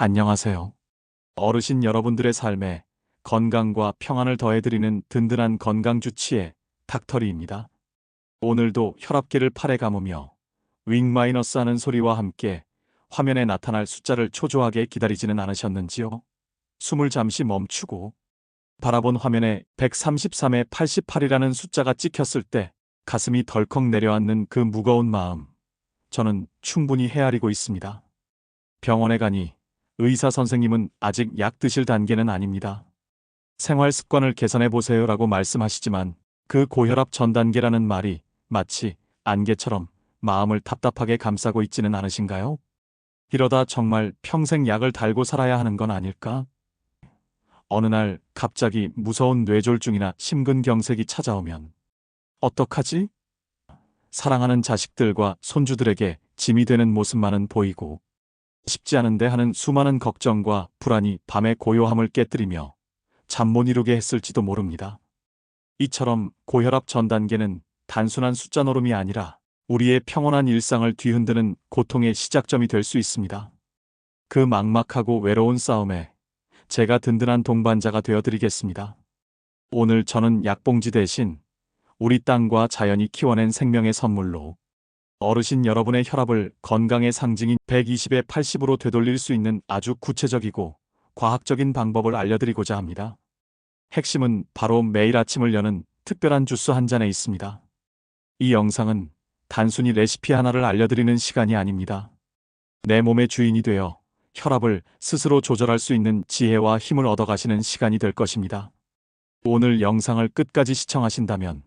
안녕하세요. 어르신 여러분들의 삶에 건강과 평안을 더해드리는 든든한 건강주치의 닥터리입니다. 오늘도 혈압계를 팔에 감으며 윙마이너스 하는 소리와 함께 화면에 나타날 숫자를 초조하게 기다리지는 않으셨는지요? 숨을 잠시 멈추고 바라본 화면에 133에 88이라는 숫자가 찍혔을 때 가슴이 덜컥 내려앉는 그 무거운 마음, 저는 충분히 헤아리고 있습니다. 병원에 가니 의사 선생님은 아직 약 드실 단계는 아닙니다. 생활 습관을 개선해 보세요라고 말씀하시지만 그 고혈압 전 단계라는 말이 마치 안개처럼 마음을 답답하게 감싸고 있지는 않으신가요? 이러다 정말 평생 약을 달고 살아야 하는 건 아닐까? 어느 날 갑자기 무서운 뇌졸중이나 심근경색이 찾아오면 어떡하지? 사랑하는 자식들과 손주들에게 짐이 되는 모습만은 보이고 쉽지 않은데 하는 수많은 걱정과 불안이 밤의 고요함을 깨뜨리며 잠 못 이루게 했을지도 모릅니다. 이처럼 고혈압 전 단계는 단순한 숫자 노름이 아니라 우리의 평온한 일상을 뒤흔드는 고통의 시작점이 될 수 있습니다. 그 막막하고 외로운 싸움에 제가 든든한 동반자가 되어드리겠습니다. 오늘 저는 약봉지 대신 우리 땅과 자연이 키워낸 생명의 선물로 어르신 여러분의 혈압을 건강의 상징인 120에 80으로 되돌릴 수 있는 아주 구체적이고 과학적인 방법을 알려드리고자 합니다. 핵심은 바로 매일 아침을 여는 특별한 주스 한 잔에 있습니다. 이 영상은 단순히 레시피 하나를 알려드리는 시간이 아닙니다. 내 몸의 주인이 되어 혈압을 스스로 조절할 수 있는 지혜와 힘을 얻어가시는 시간이 될 것입니다. 오늘 영상을 끝까지 시청하신다면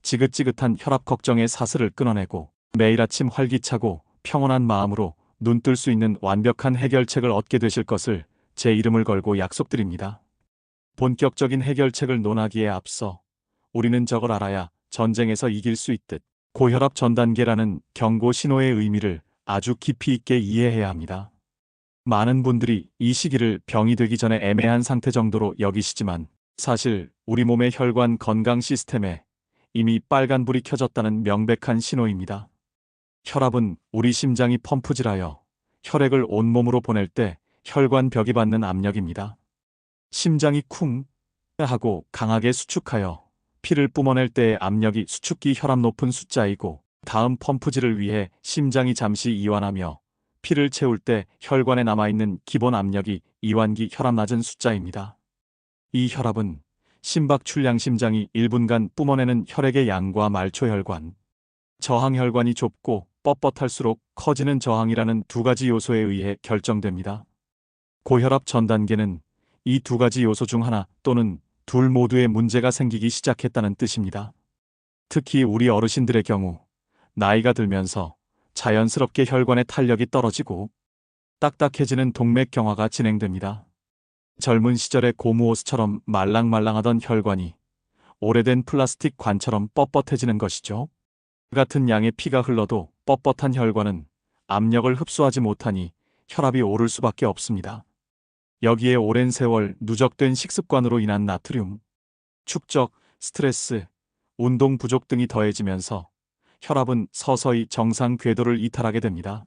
지긋지긋한 혈압 걱정의 사슬을 끊어내고 매일 아침 활기차고 평온한 마음으로 눈뜰 수 있는 완벽한 해결책을 얻게 되실 것을 제 이름을 걸고 약속드립니다. 본격적인 해결책을 논하기에 앞서 우리는 저걸 알아야 전쟁에서 이길 수 있듯 고혈압 전 단계라는 경고 신호의 의미를 아주 깊이 있게 이해해야 합니다. 많은 분들이 이 시기를 병이 되기 전에 애매한 상태 정도로 여기시지만 사실 우리 몸의 혈관 건강 시스템에 이미 빨간불이 켜졌다는 명백한 신호입니다. 혈압은 우리 심장이 펌프질하여 혈액을 온몸으로 보낼 때 혈관 벽이 받는 압력입니다. 심장이 쿵 하고 강하게 수축하여 피를 뿜어낼 때의 압력이 수축기 혈압 높은 숫자이고 다음 펌프질을 위해 심장이 잠시 이완하며 피를 채울 때 혈관에 남아있는 기본 압력이 이완기 혈압 낮은 숫자입니다. 이 혈압은 심박출량 심장이 1분간 뿜어내는 혈액의 양과 말초혈관, 저항혈관이 좁고 뻣뻣할수록 커지는 저항이라는 두 가지 요소에 의해 결정됩니다. 고혈압 전 단계는 이 두 가지 요소 중 하나 또는 둘 모두의 문제가 생기기 시작했다는 뜻입니다. 특히 우리 어르신들의 경우 나이가 들면서 자연스럽게 혈관의 탄력이 떨어지고 딱딱해지는 동맥경화가 진행됩니다. 젊은 시절의 고무호스처럼 말랑말랑하던 혈관이 오래된 플라스틱 관처럼 뻣뻣해지는 것이죠. 같은 양의 피가 흘러도 뻣뻣한 혈관은 압력을 흡수하지 못하니 혈압이 오를 수밖에 없습니다. 여기에 오랜 세월 누적된 식습관으로 인한 나트륨, 축적, 스트레스, 운동 부족 등이 더해지면서 혈압은 서서히 정상 궤도를 이탈하게 됩니다.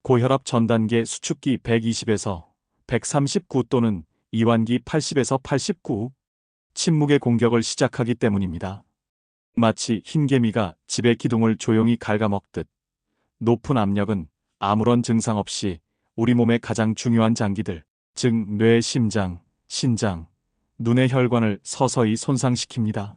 고혈압 전 단계 수축기 120에서 139 또는 이완기 80에서 89, 침묵의 공격을 시작하기 때문입니다. 마치 흰개미가 집의 기둥을 조용히 갉아먹듯 높은 압력은 아무런 증상 없이 우리 몸의 가장 중요한 장기들, 즉 뇌, 심장, 신장, 눈의 혈관을 서서히 손상시킵니다.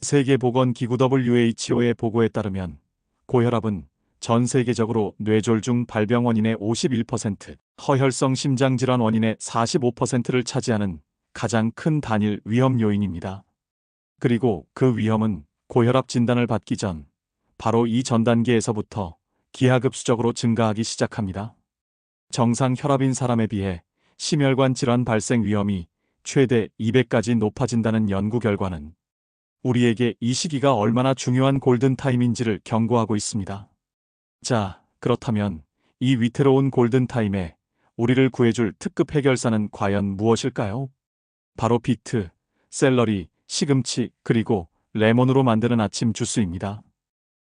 세계보건기구 WHO의 보고에 따르면 고혈압은 전 세계적으로 뇌졸중 발병 원인의 51%, 허혈성 심장질환 원인의 45%를 차지하는 가장 큰 단일 위험 요인입니다. 그리고 그 위험은 고혈압 진단을 받기 전 바로 이 전 단계에서부터 기하급수적으로 증가하기 시작합니다. 정상 혈압인 사람에 비해 심혈관 질환 발생 위험이 최대 200까지 높아진다는 연구 결과는 우리에게 이 시기가 얼마나 중요한 골든타임인지를 경고하고 있습니다. 자, 그렇다면 이 위태로운 골든타임에 우리를 구해줄 특급 해결사는 과연 무엇일까요? 바로 비트, 샐러리, 시금치, 그리고 레몬으로 만드는 아침 주스입니다.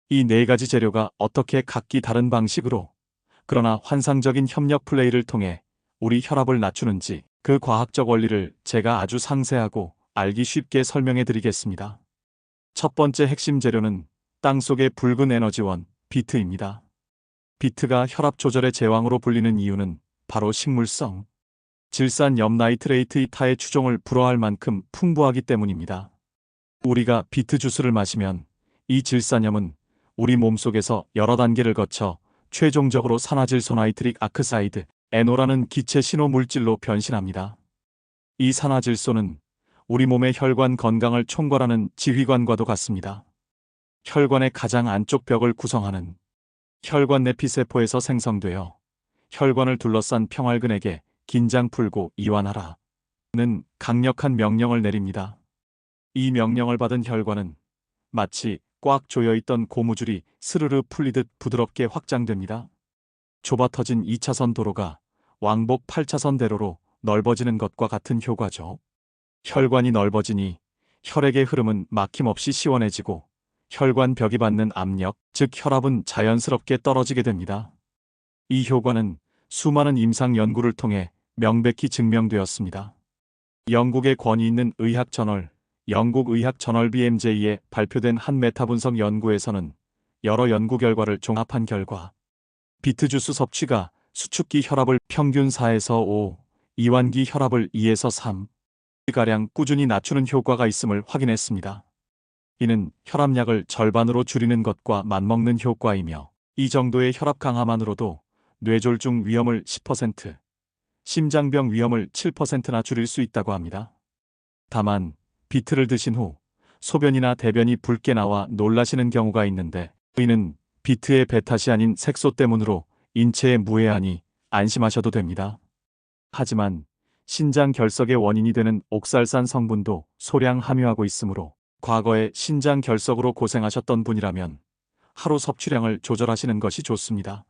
이 네 가지 재료가 어떻게 각기 다른 방식으로 그러나 환상적인 협력 플레이를 통해 우리 혈압을 낮추는지 그 과학적 원리를 제가 아주 상세하고 알기 쉽게 설명해 드리겠습니다. 첫 번째 핵심 재료는 땅속의 붉은 에너지원, 비트입니다. 비트가 혈압 조절의 제왕으로 불리는 이유는 바로 식물성, 질산 염나이트레이트 이타의 추종을 불허할 만큼 풍부하기 때문입니다. 우리가 비트 주스를 마시면 이 질산염은 우리 몸속에서 여러 단계를 거쳐 최종적으로 산화질소 나이트릭 아크사이드, NO라는 기체 신호 물질로 변신합니다. 이 산화질소는 우리 몸의 혈관 건강을 총괄하는 지휘관과도 같습니다. 혈관의 가장 안쪽 벽을 구성하는 혈관 내피세포에서 생성되어 혈관을 둘러싼 평활근에게 긴장 풀고 이완하라는 강력한 명령을 내립니다. 이 명령을 받은 혈관은 마치 꽉 조여있던 고무줄이 스르르 풀리듯 부드럽게 확장됩니다. 좁아터진 2차선 도로가 왕복 8차선 대로로 넓어지는 것과 같은 효과죠. 혈관이 넓어지니 혈액의 흐름은 막힘없이 시원해지고 혈관 벽이 받는 압력, 즉 혈압은 자연스럽게 떨어지게 됩니다. 이 효과는 수많은 임상 연구를 통해 명백히 증명되었습니다. 영국의 권위 있는 의학 저널, 영국 의학 저널 BMJ에 발표된 한 메타 분석 연구에서는 여러 연구 결과를 종합한 결과 비트 주스 섭취가 수축기 혈압을 평균 4에서 5, 이완기 혈압을 2에서 3가량 꾸준히 낮추는 효과가 있음을 확인했습니다. 이는 혈압약을 절반으로 줄이는 것과 맞먹는 효과이며 이 정도의 혈압 강화만으로도 뇌졸중 위험을 10%, 심장병 위험을 7%나 줄일 수 있다고 합니다. 다만 비트를 드신 후 소변이나 대변이 붉게 나와 놀라시는 경우가 있는데 이는 비트의 배탓이 아닌 색소 때문으로 인체에 무해하니 안심하셔도 됩니다. 하지만 신장 결석의 원인이 되는 옥살산 성분도 소량 함유하고 있으므로 과거에 신장 결석으로 고생하셨던 분이라면 하루 섭취량을 조절하시는 것이 좋습니다.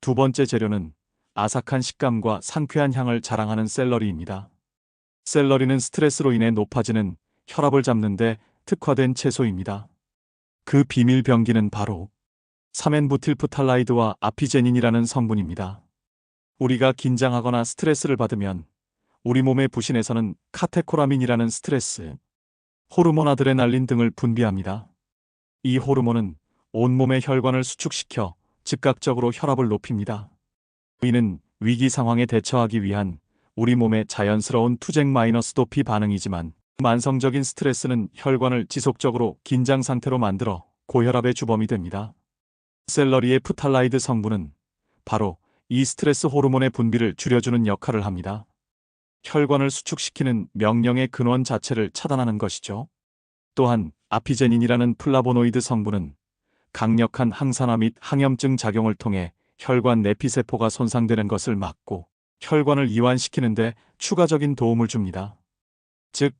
두 번째 재료는 아삭한 식감과 상쾌한 향을 자랑하는 샐러리입니다. 샐러리는 스트레스로 인해 높아지는 혈압을 잡는 데 특화된 채소입니다. 그 비밀 병기는 바로 3엔부틸프탈라이드와 아피제닌이라는 성분입니다. 우리가 긴장하거나 스트레스를 받으면 우리 몸의 부신에서는 카테코라민이라는 스트레스 호르몬 아드레날린 등을 분비합니다. 이 호르몬은 온몸의 혈관을 수축시켜 즉각적으로 혈압을 높입니다. 이는 위기 상황에 대처하기 위한 우리 몸의 자연스러운 투쟁 마이너스 도피 반응이지만 만성적인 스트레스는 혈관을 지속적으로 긴장 상태로 만들어 고혈압의 주범이 됩니다. 샐러리의 프탈라이드 성분은 바로 이 스트레스 호르몬의 분비를 줄여주는 역할을 합니다. 혈관을 수축시키는 명령의 근원 자체를 차단하는 것이죠. 또한 아피제닌이라는 플라보노이드 성분은 강력한 항산화 및 항염증 작용을 통해 혈관 내피세포가 손상되는 것을 막고 혈관을 이완시키는 데 추가적인 도움을 줍니다. 즉,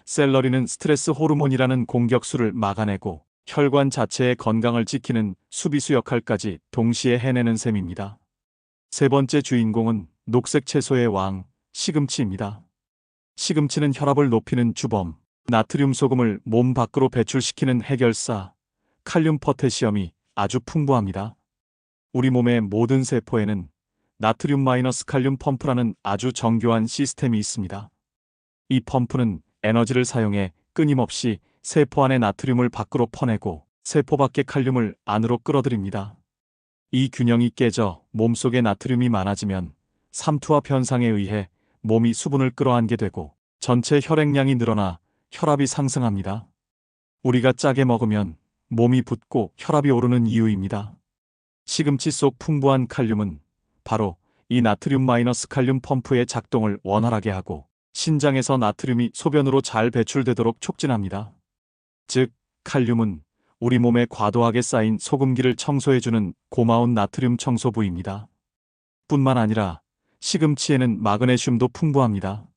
샐러리는 스트레스 호르몬이라는 공격수를 막아내고 혈관 자체의 건강을 지키는 수비수 역할까지 동시에 해내는 셈입니다. 세 번째 주인공은 녹색 채소의 왕, 시금치입니다. 시금치는 혈압을 높이는 주범, 나트륨 소금을 몸 밖으로 배출시키는 해결사, 칼륨 포테시엄이 아주 풍부합니다. 우리 몸의 모든 세포에는 나트륨 마이너스 칼륨 펌프라는 아주 정교한 시스템이 있습니다. 이 펌프는 에너지를 사용해 끊임없이 세포 안의 나트륨을 밖으로 퍼내고 세포 밖의 칼륨을 안으로 끌어들입니다. 이 균형이 깨져 몸속에 나트륨이 많아지면 삼투압 현상에 의해 몸이 수분을 끌어안게 되고 전체 혈액량이 늘어나 혈압이 상승합니다. 우리가 짜게 먹으면 몸이 붓고 혈압이 오르는 이유입니다. 시금치 속 풍부한 칼륨은 바로 이 나트륨 마이너스 칼륨 펌프의 작동을 원활하게 하고 신장에서 나트륨이 소변으로 잘 배출되도록 촉진합니다. 즉, 칼륨은 우리 몸에 과도하게 쌓인 소금기를 청소해주는 고마운 나트륨 청소 부위입니다. 뿐만 아니라 시금치에는 마그네슘도 풍부합니다.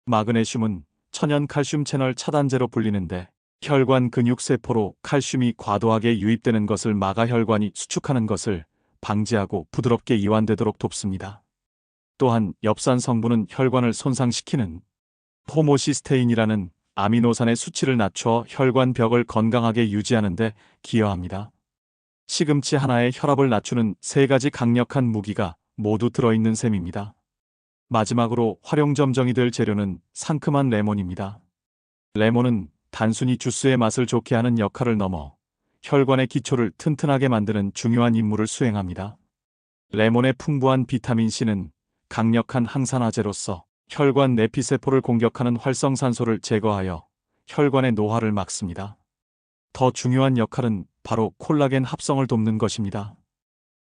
마그네슘은 천연 칼슘 채널 차단제로 불리는데 혈관 근육 세포로 칼슘이 과도하게 유입되는 것을 막아 혈관이 수축하는 것을 방지하고 부드럽게 이완되도록 돕습니다. 또한 엽산 성분은 혈관을 손상시키는 호모시스테인이라는 아미노산의 수치를 낮춰 혈관 벽을 건강하게 유지하는 데 기여합니다. 시금치 하나에 혈압을 낮추는 세 가지 강력한 무기가 모두 들어있는 셈입니다. 마지막으로 활용점정이 될 재료는 상큼한 레몬입니다. 레몬은 단순히 주스의 맛을 좋게 하는 역할을 넘어 혈관의 기초를 튼튼하게 만드는 중요한 임무를 수행합니다. 레몬의 풍부한 비타민C는 강력한 항산화제로서 혈관 내피세포를 공격하는 활성산소를 제거하여 혈관의 노화를 막습니다. 더 중요한 역할은 바로 콜라겐 합성을 돕는 것입니다.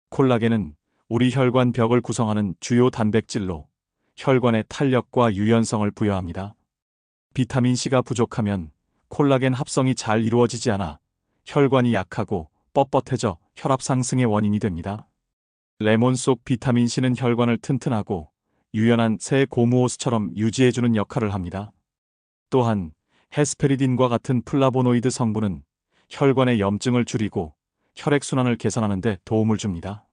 콜라겐은 우리 혈관 벽을 구성하는 주요 단백질로 혈관의 탄력과 유연성을 부여합니다. 비타민C가 부족하면 콜라겐 합성이 잘 이루어지지 않아 혈관이 약하고 뻣뻣해져 혈압 상승의 원인이 됩니다. 레몬 속 비타민C는 혈관을 튼튼하고 유연한 새 고무호스처럼 유지해주는 역할을 합니다. 또한 헤스페리딘과 같은 플라보노이드 성분은 혈관의 염증을 줄이고 혈액순환을 개선하는 데 도움을 줍니다.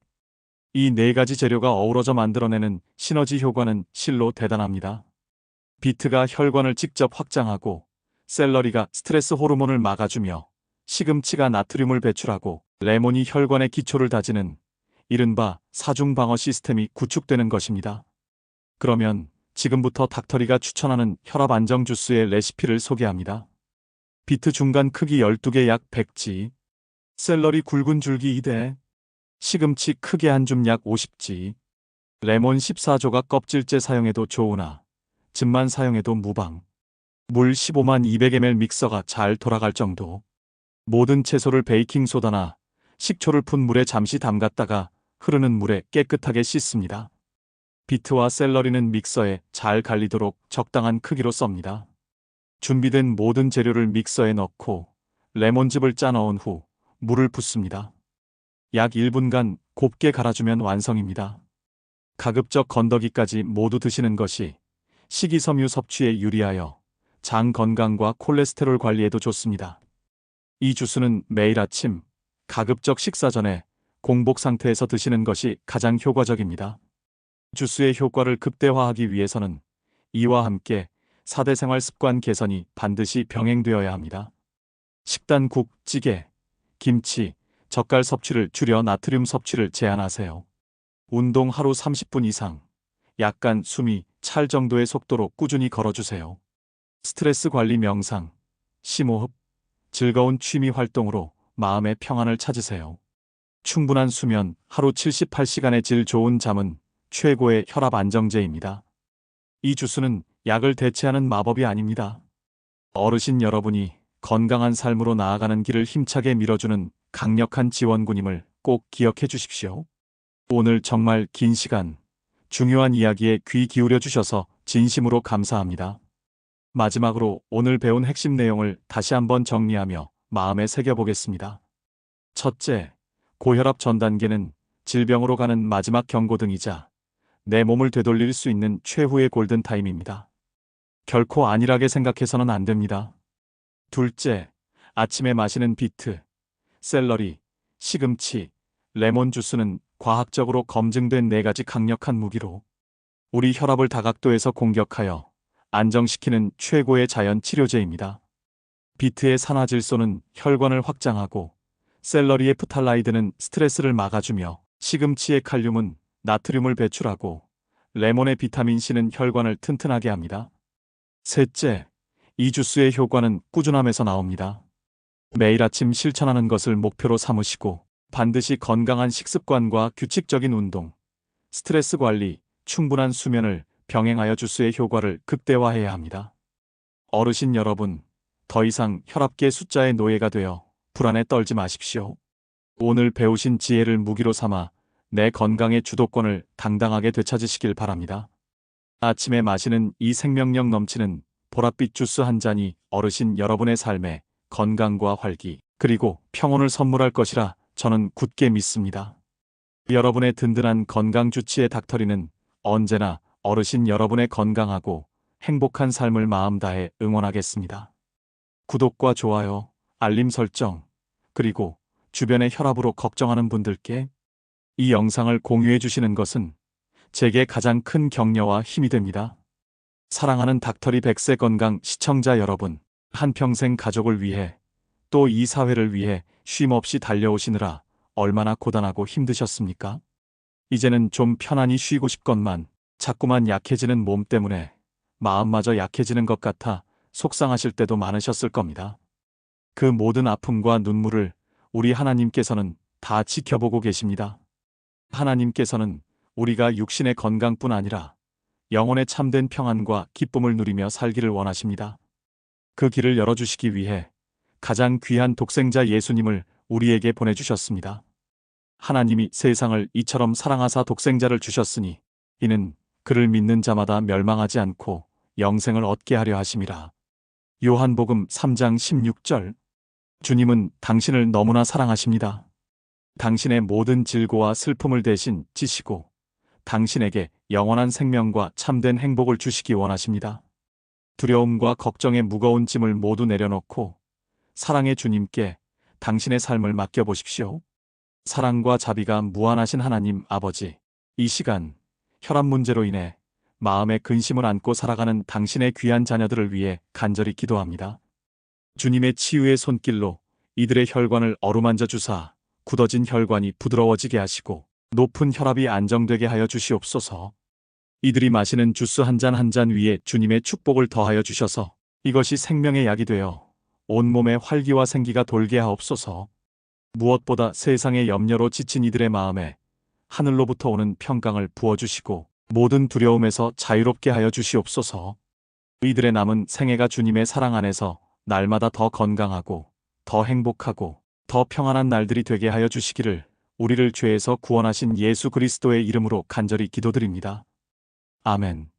이 네 가지 재료가 어우러져 만들어내는 시너지 효과는 실로 대단합니다. 비트가 혈관을 직접 확장하고 샐러리가 스트레스 호르몬을 막아주며 시금치가 나트륨을 배출하고 레몬이 혈관의 기초를 다지는 이른바 사중방어 시스템이 구축되는 것입니다. 그러면 지금부터 닥터리가 추천하는 혈압 안정 주스의 레시피를 소개합니다. 비트 중간 크기 12개 약 100지, 샐러리 굵은 줄기 2대, 시금치 크게 한 줌 약 50지, 레몬 14조각 껍질째 사용해도 좋으나 즙만 사용해도 무방, 물 15만 200ml 믹서가 잘 돌아갈 정도, 모든 채소를 베이킹소다나 식초를 푼 물에 잠시 담갔다가 흐르는 물에 깨끗하게 씻습니다. 비트와 샐러리는 믹서에 잘 갈리도록 적당한 크기로 썹니다. 준비된 모든 재료를 믹서에 넣고 레몬즙을 짜 넣은 후 물을 붓습니다. 약 1분간 곱게 갈아주면 완성입니다. 가급적 건더기까지 모두 드시는 것이 식이섬유 섭취에 유리하여 장 건강과 콜레스테롤 관리에도 좋습니다. 이 주스는 매일 아침 가급적 식사 전에 공복 상태에서 드시는 것이 가장 효과적입니다. 주스의 효과를 극대화하기 위해서는 이와 함께 4대 생활 습관 개선이 반드시 병행되어야 합니다. 식단국, 찌개, 김치, 젓갈 섭취를 줄여 나트륨 섭취를 제한하세요. 운동 하루 30분 이상, 약간 숨이 찰 정도의 속도로 꾸준히 걸어주세요. 스트레스 관리 명상, 심호흡, 즐거운 취미 활동으로 마음의 평안을 찾으세요. 충분한 수면, 하루 78시간의 질 좋은 잠은 최고의 혈압 안정제입니다. 이 주스는 약을 대체하는 마법이 아닙니다. 어르신 여러분이 건강한 삶으로 나아가는 길을 힘차게 밀어주는 강력한 지원군임을 꼭 기억해 주십시오. 오늘 정말 긴 시간, 중요한 이야기에 귀 기울여 주셔서 진심으로 감사합니다. 마지막으로 오늘 배운 핵심 내용을 다시 한번 정리하며 마음에 새겨보겠습니다. 첫째, 고혈압 전 단계는 질병으로 가는 마지막 경고등이자 내 몸을 되돌릴 수 있는 최후의 골든타임입니다. 결코 안일하게 생각해서는 안 됩니다. 둘째, 아침에 마시는 비트, 샐러리, 시금치, 레몬 주스는 과학적으로 검증된 4가지 강력한 무기로 우리 혈압을 다각도에서 공격하여 안정시키는 최고의 자연 치료제입니다. 비트의 산화질소는 혈관을 확장하고 샐러리의 프탈라이드는 스트레스를 막아주며 시금치의 칼륨은 나트륨을 배출하고 레몬의 비타민C는 혈관을 튼튼하게 합니다. 셋째, 이 주스의 효과는 꾸준함에서 나옵니다. 매일 아침 실천하는 것을 목표로 삼으시고 반드시 건강한 식습관과 규칙적인 운동, 스트레스 관리, 충분한 수면을 병행하여 주스의 효과를 극대화해야 합니다. 어르신 여러분, 더 이상 혈압계 숫자의 노예가 되어 불안에 떨지 마십시오. 오늘 배우신 지혜를 무기로 삼아 내 건강의 주도권을 당당하게 되찾으시길 바랍니다. 아침에 마시는 이 생명력 넘치는 보랏빛 주스 한 잔이 어르신 여러분의 삶에 건강과 활기, 그리고 평온을 선물할 것이라 저는 굳게 믿습니다. 여러분의 든든한 건강 주치의 닥터리는 언제나 어르신 여러분의 건강하고 행복한 삶을 마음 다해 응원하겠습니다. 구독과 좋아요, 알림 설정, 그리고 주변의 혈압으로 걱정하는 분들께 이 영상을 공유해 주시는 것은 제게 가장 큰 격려와 힘이 됩니다. 사랑하는 닥터리 100세 건강 시청자 여러분, 한평생 가족을 위해 또 이 사회를 위해 쉼없이 달려오시느라 얼마나 고단하고 힘드셨습니까? 이제는 좀 편안히 쉬고 싶건만 자꾸만 약해지는 몸 때문에 마음마저 약해지는 것 같아 속상하실 때도 많으셨을 겁니다. 그 모든 아픔과 눈물을 우리 하나님께서는 다 지켜보고 계십니다. 하나님께서는 우리가 육신의 건강뿐 아니라 영혼의 참된 평안과 기쁨을 누리며 살기를 원하십니다. 그 길을 열어주시기 위해 가장 귀한 독생자 예수님을 우리에게 보내주셨습니다. 하나님이 세상을 이처럼 사랑하사 독생자를 주셨으니 이는 그를 믿는 자마다 멸망하지 않고 영생을 얻게 하려 하심이라. 요한복음 3장 16절. 주님은 당신을 너무나 사랑하십니다. 당신의 모든 질고와 슬픔을 대신 지시고 당신에게 영원한 생명과 참된 행복을 주시기 원하십니다. 두려움과 걱정의 무거운 짐을 모두 내려놓고 사랑의 주님께 당신의 삶을 맡겨보십시오. 사랑과 자비가 무한하신 하나님 아버지, 이 시간 혈압 문제로 인해 마음에 근심을 안고 살아가는 당신의 귀한 자녀들을 위해 간절히 기도합니다. 주님의 치유의 손길로 이들의 혈관을 어루만져 주사 굳어진 혈관이 부드러워지게 하시고 높은 혈압이 안정되게 하여 주시옵소서. 이들이 마시는 주스 한 잔 한 잔 위에 주님의 축복을 더하여 주셔서 이것이 생명의 약이 되어 온몸에 활기와 생기가 돌게 하옵소서. 무엇보다 세상의 염려로 지친 이들의 마음에 하늘로부터 오는 평강을 부어주시고 모든 두려움에서 자유롭게 하여 주시옵소서. 이들의 남은 생애가 주님의 사랑 안에서 날마다 더 건강하고 더 행복하고 더 평안한 날들이 되게 하여 주시기를 우리를 죄에서 구원하신 예수 그리스도의 이름으로 간절히 기도드립니다. 아멘.